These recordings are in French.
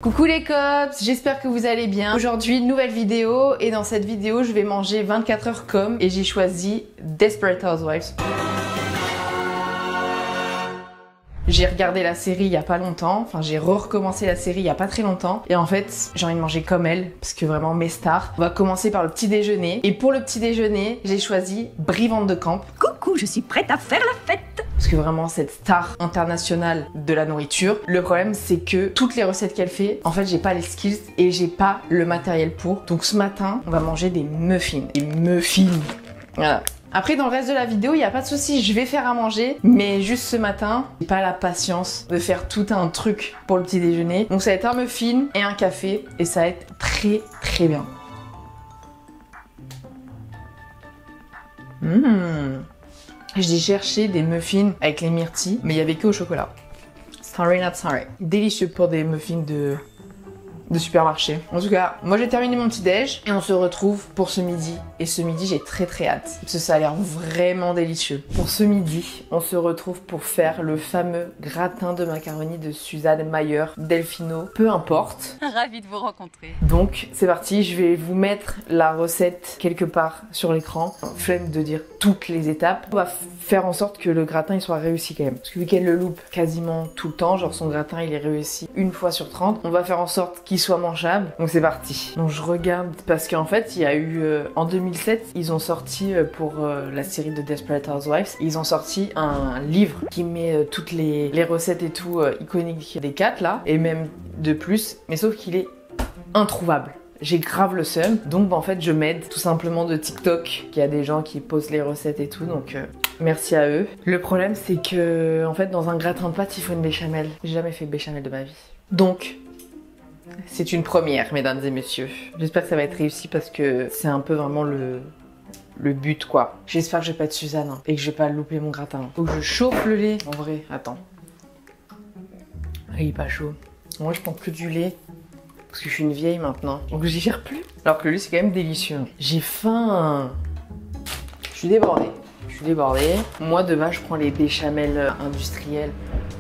Coucou les cops, j'espère que vous allez bien. Aujourd'hui, nouvelle vidéo et dans cette vidéo, je vais manger 24 heures comme et j'ai choisi Desperate Housewives. J'ai regardé la série il y a pas longtemps, enfin j'ai recommencé la série il y a pas très longtemps et en fait j'ai envie de manger comme elle parce que vraiment mes stars. On va commencer par le petit déjeuner et pour le petit déjeuner j'ai choisi Brie Van de Camp. Coucou, je suis prête à faire la fête. Parce que vraiment cette star internationale de la nourriture, le problème c'est que toutes les recettes qu'elle fait, en fait j'ai pas les skills et j'ai pas le matériel pour. Donc ce matin on va manger des muffins. Des muffins. Voilà. Après dans le reste de la vidéo il n'y a pas de souci, je vais faire à manger, mais juste ce matin j'ai pas la patience de faire tout un truc pour le petit déjeuner. Donc ça va être un muffin et un café et ça va être très bien. J'ai cherché des muffins avec les myrtilles, mais il n'y avait que au chocolat. Sorry not sorry. Délicieux pour des muffins de supermarché. En tout cas, moi j'ai terminé mon petit déj et on se retrouve pour ce midi. Et ce midi, j'ai très hâte parce que ça a l'air vraiment délicieux. Pour ce midi, on se retrouve pour faire le fameux gratin de macaroni de Suzanne Meyer, Delfino, peu importe. Ravie de vous rencontrer. Donc c'est parti, je vais vous mettre la recette quelque part sur l'écran. Flemme de dire toutes les étapes. On va faire en sorte que le gratin il soit réussi quand même. Parce que vu qu'elle le loupe quasiment tout le temps, genre son gratin il est réussi une fois sur 30, on va faire en sorte qu'il soit mangeable. Donc c'est parti. Donc je regarde parce qu'en fait il y a eu en 2007 ils ont sorti pour la série de Desperate Housewives, ils ont sorti un livre qui met toutes les recettes et tout iconiques des 4 là et même de plus, mais sauf qu'il est introuvable. J'ai grave le seum, donc en fait je m'aide tout simplement de TikTok, qu'il y a des gens qui postent les recettes et tout, donc merci à eux. Le problème c'est que en fait dans un gratin de pâtes il faut une béchamel. J'ai jamais fait béchamel de ma vie. Donc c'est une première, mesdames et messieurs. J'espère que ça va être réussi parce que c'est un peu vraiment le but quoi. J'espère que je vais pas être Suzanne hein, et que je vais pas louper mon gratin. Faut que je chauffe le lait. En vrai, attends. Il est pas chaud. Moi je prends que du lait. Parce que je suis une vieille maintenant. Donc j'y gère plus. Alors que le lait c'est quand même délicieux. J'ai faim. Je suis débordée. Moi de base je prends les béchamels industriels.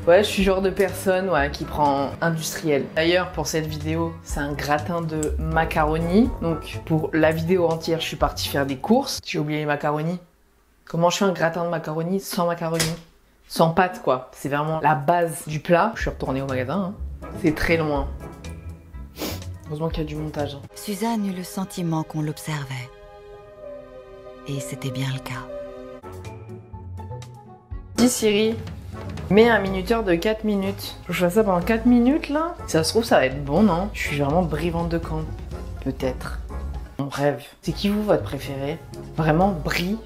Ouais, je suis le genre de personne ouais, qui prend industriel. D'ailleurs, pour cette vidéo, c'est un gratin de macaroni. Donc, pour la vidéo entière, je suis partie faire des courses. J'ai oublié les macaronis. Comment je fais un gratin de macaroni sans macaroni? Sans pâte, quoi. C'est vraiment la base du plat. Je suis retournée au magasin. Hein. C'est très loin. Heureusement qu'il y a du montage. Hein. Suzanne eut le sentiment qu'on l'observait. Et c'était bien le cas. Dis Siri. Mets un minuteur de 4 minutes. Je fais ça pendant 4 minutes là. Ça se trouve ça va être bon non? Je suis vraiment Brie Van de Camp. Peut-être. Mon rêve. C'est qui vous votre préféré? Vraiment Brie.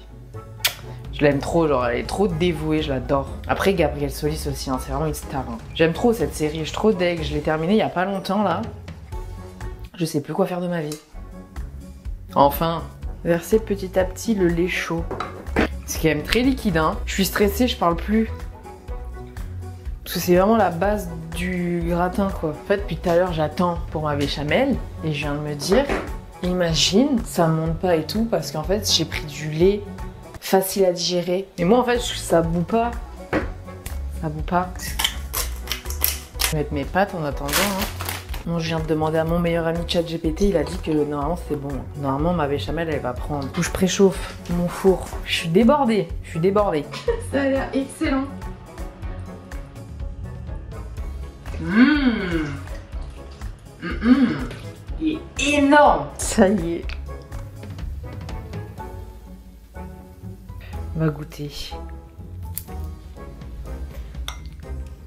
Je l'aime trop, genre elle est trop dévouée, je l'adore. Après Gabrielle Solis aussi, hein, c'est vraiment une star. Hein. J'aime trop cette série, je suis trop deg. Je l'ai terminée il y a pas longtemps là. Je sais plus quoi faire de ma vie. Enfin, verser petit à petit le lait chaud. C'est quand même très liquide hein. Je suis stressée, je parle plus. Parce que c'est vraiment la base du gratin quoi. En fait depuis tout à l'heure j'attends pour ma béchamel et je viens de me dire, imagine ça monte pas et tout parce qu'en fait j'ai pris du lait facile à digérer. Mais moi en fait ça bout pas. Ça bout pas. Je vais mettre mes pâtes en attendant. Hein. Bon, je viens de demander à mon meilleur ami ChatGPT, il a dit que normalement c'est bon. Normalement ma béchamel elle va prendre. Où je préchauffe mon four. Je suis débordée. Ça a l'air excellent. Il est énorme. Ça y est. On va goûter.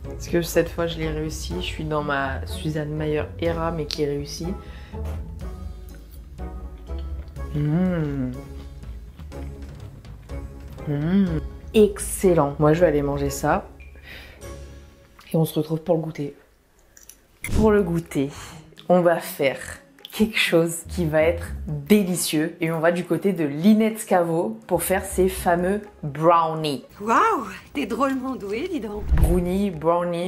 Est-ce que cette fois je l'ai réussi? Je suis dans ma Suzanne Meyer era mais qui est réussie. Excellent. Moi je vais aller manger ça. Et on se retrouve pour le goûter. Pour le goûter, on va faire quelque chose qui va être délicieux. Et on va du côté de Lynette Scavo pour faire ces fameux brownies. Waouh, t'es drôlement douée, dis donc. Brownie,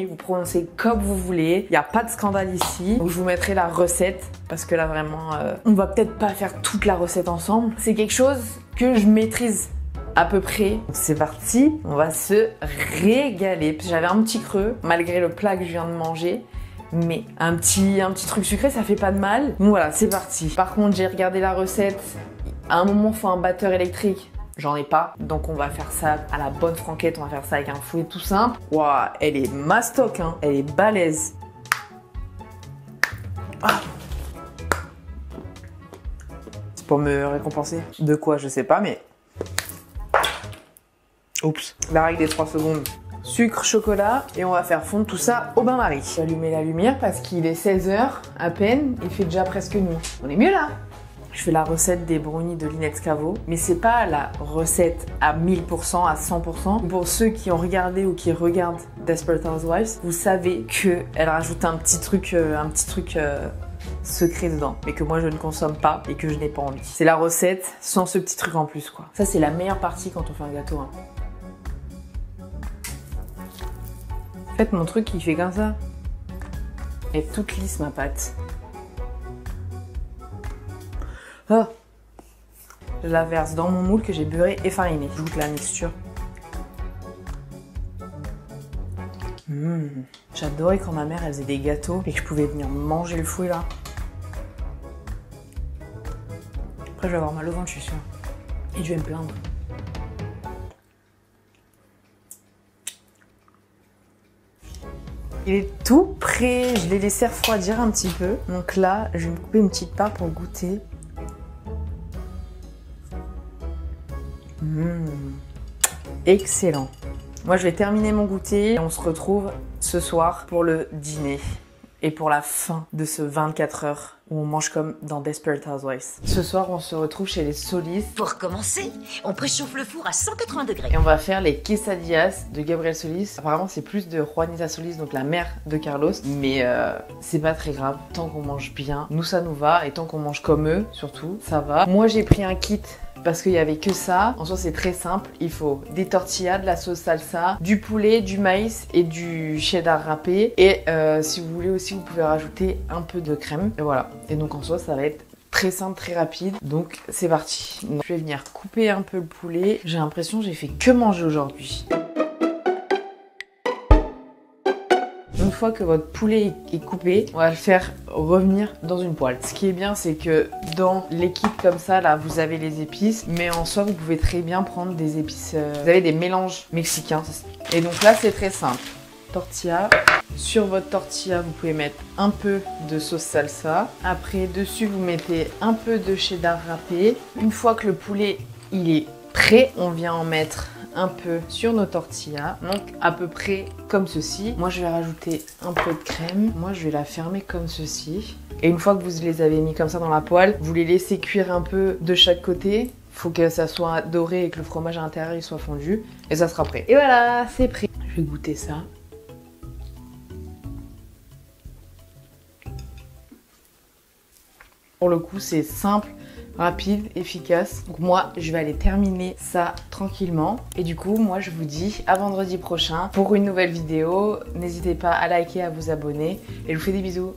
vous prononcez comme vous voulez. Il n'y a pas de scandale ici. Donc je vous mettrai la recette parce que là vraiment, on va peut-être pas faire toute la recette ensemble. C'est quelque chose que je maîtrise à peu près. C'est parti, on va se régaler. J'avais un petit creux malgré le plat que je viens de manger. Mais un petit truc sucré, ça fait pas de mal. Donc voilà, c'est parti. Par contre, j'ai regardé la recette. À un moment, il faut un batteur électrique. J'en ai pas, donc on va faire ça à la bonne franquette. On va faire ça avec un fouet tout simple. Waouh, elle est mastoc, hein. Elle est balèze. Ah. C'est pour me récompenser. De quoi, je sais pas, mais... Oups. La règle des 3 secondes. Sucre, chocolat, et on va faire fondre tout ça au bain-marie. Je vais allumer la lumière parce qu'il est 16 h à peine, il fait déjà presque nuit. On est mieux là. Je fais la recette des brownies de Linette Scavo, mais c'est pas la recette à 1000%, à 100%. Pour ceux qui ont regardé ou qui regardent Desperate Housewives, vous savez qu'elle rajoute un petit truc secret dedans, mais que moi je ne consomme pas et que je n'ai pas envie. C'est la recette sans ce petit truc en plus, quoi. Ça, c'est la meilleure partie quand on fait un gâteau, hein. En fait, mon truc, il fait comme ça. Elle est toute lisse, ma pâte. Oh. Je la verse dans mon moule que j'ai beurré et fariné. Je goûte la mixture. J'adorais quand ma mère elle faisait des gâteaux et que je pouvais venir manger le fouet là. Après, je vais avoir mal au ventre, je suis sûre. Et je vais me plaindre. Il est tout prêt, je l'ai laissé refroidir un petit peu. Donc là, je vais me couper une petite part pour goûter. Excellent. Moi, je vais terminer mon goûter et on se retrouve ce soir pour le dîner et pour la fin de ce 24 heures où on mange comme dans Desperate Housewives. Ce soir, on se retrouve chez les Solis. Pour commencer, on préchauffe le four à 180 degrés. Et on va faire les quesadillas de Gabrielle Solis. Apparemment, c'est plus de Juanita Solis, donc la mère de Carlos. Mais c'est pas très grave. Tant qu'on mange bien, nous, ça nous va. Et tant qu'on mange comme eux, surtout, ça va. Moi, j'ai pris un kit parce qu'il y avait que ça. En soi, c'est très simple. Il faut des tortillas, de la sauce salsa, du poulet, du maïs et du cheddar râpé. Et si vous voulez aussi, vous pouvez rajouter un peu de crème. Et voilà. Et donc en soi, ça va être très simple, très rapide. Donc c'est parti. Donc, je vais venir couper un peu le poulet. J'ai l'impression que j'ai fait que manger aujourd'hui. Une fois que votre poulet est coupé, on va le faire revenir dans une poêle. Ce qui est bien, c'est que dans les kits comme ça, là, vous avez les épices, mais en soi, vous pouvez très bien prendre des épices. Vous avez des mélanges mexicains. Et donc là, c'est très simple. Tortilla. Sur votre tortilla, vous pouvez mettre un peu de sauce salsa. Après, dessus, vous mettez un peu de cheddar râpé. Une fois que le poulet il est prêt, on vient en mettre un peu sur nos tortillas. Donc à peu près comme ceci. Moi, je vais rajouter un peu de crème. Moi, je vais la fermer comme ceci. Et une fois que vous les avez mis comme ça dans la poêle, vous les laissez cuire un peu de chaque côté. Faut que ça soit doré et que le fromage à l'intérieur il soit fondu. Et ça sera prêt. Et voilà, c'est prêt. Je vais goûter ça. Pour le coup, c'est simple, rapide, efficace. Donc moi, je vais aller terminer ça tranquillement. Et du coup, moi, je vous dis à vendredi prochain pour une nouvelle vidéo. N'hésitez pas à liker, à vous abonner. Et je vous fais des bisous.